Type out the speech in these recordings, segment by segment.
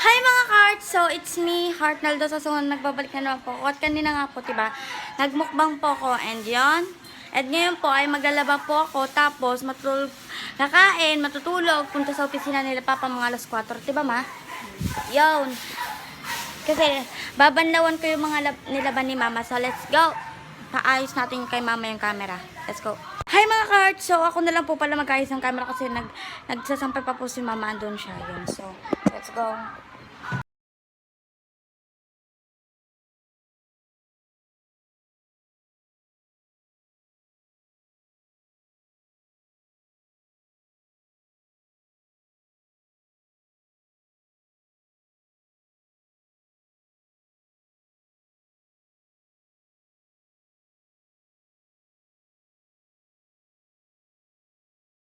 Hi mga Heart! So, it's me, Heart Naldo. Sa sunod, nagbabalik na naman po ako. At kanina nga po, diba, nagmukbang po ako. And yon. At ngayon po ay maglalaba po ako. Tapos, kakain, matutulog, punta sa opisina nila Papa mga alas 4. Diba ma? Yon. Kasi, babanlawan ko yung mga nilaban ni Mama. So, let's go! Paayos natin kay Mama yung camera. Let's go! Hi mga Heart! So, ako na lang po pala mag-ayos ng camera kasi nagsasampay pa po si Mama. Andun siya. Yun. So, let's go!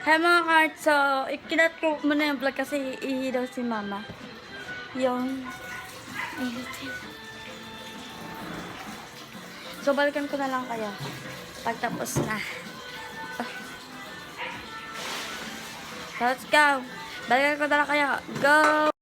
Hi mga Heart! So, ikinat ko muna yung vlog kasi ihi daw si Mama. Yung ihitin. So, balikan ko na lang kayo pagtapos na. So, let's go! Balikan ko na lang kayo. Go!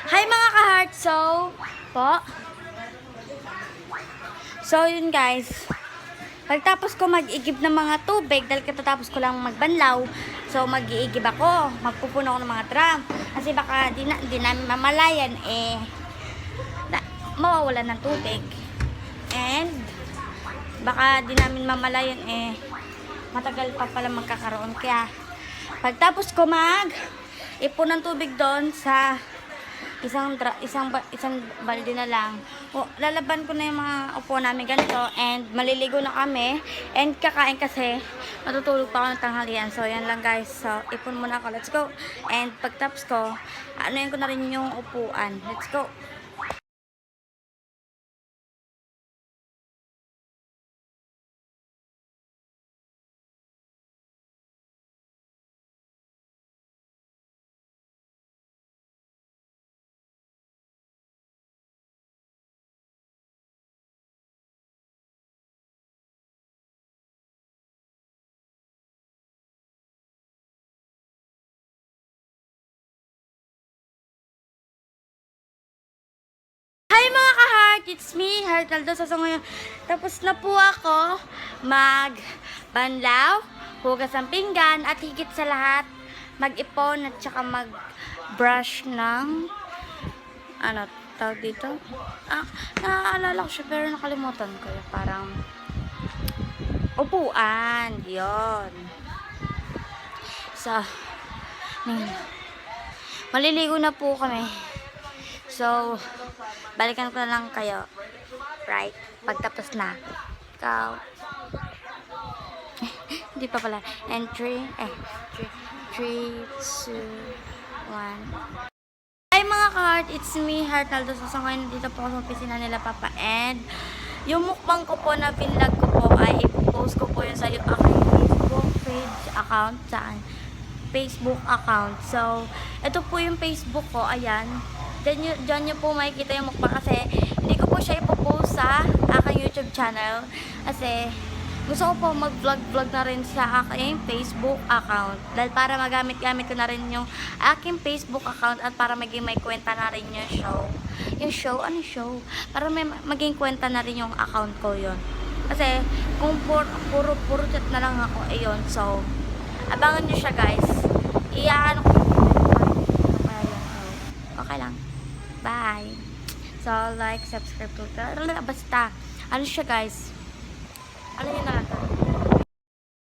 Hi mga ka-heart! So, yun guys. Pagtapos ko mag-igib ng mga tubig, dahil katatapos ko lang magbanlaw, so mag-iigib ako. Magpupuno ako ng mga drum. Kasi baka di namin mamalayan, mawawalan ng tubig. And, baka di namin mamalayan, matagal pa pala magkakaroon. Kaya, pagtapos ko ipon ng tubig doon sa isang balde na lang. Lalaban ko na yung mga upo namin ganito and maliligo na kami and kakain kasi matutulog pa ako ng tanghalian. So, yan lang guys. So, ipon muna ako. Let's go. And pagtapos ko, anuhin ko na rin yung upuan. Let's go. Hi mga ka-heart! It's me, Heart Naldo. So ngayon, tapos na po ako magbanlaw, hugas ng pinggan, at higit sa lahat, mag-ipon at saka mag-brush ng ano, tawag dito? Naaalala ko siya pero nakalimutan ko. Parang upuan. Yun. So, maliligo na po kami. So, balikan ko na lang kayo. Right? Pagtapos na. Ikaw. Hindi pa pala. And 3, 2, 1. Hi mga ka-heart! It's me, Heart Naldo. So, ngayon dito po ako sa opisina nila Papa. And, yung mukbang ko po na pinlag ko po ay ipopost ko po yun sa aking Facebook page account. Saan? Facebook account. So, ito po yung Facebook ko. Ayan. Diyan nyo po makikita yung mukbang kasi hindi ko po siya ipopost sa aking YouTube channel kasi gusto ko po mag-vlog na rin sa aking Facebook account dahil para magamit-gamit ko na rin yung aking Facebook account at para maging may kwenta na rin yung show. Ano show? Para may maging kwenta na rin yung account ko yon. Kasi kung puro chat na lang ako, ayun. So, abangan nyo siya guys. Iyaano ko. Okay lang. Bye. So, like, subscribe to basta. Ano siya guys? Ano yun na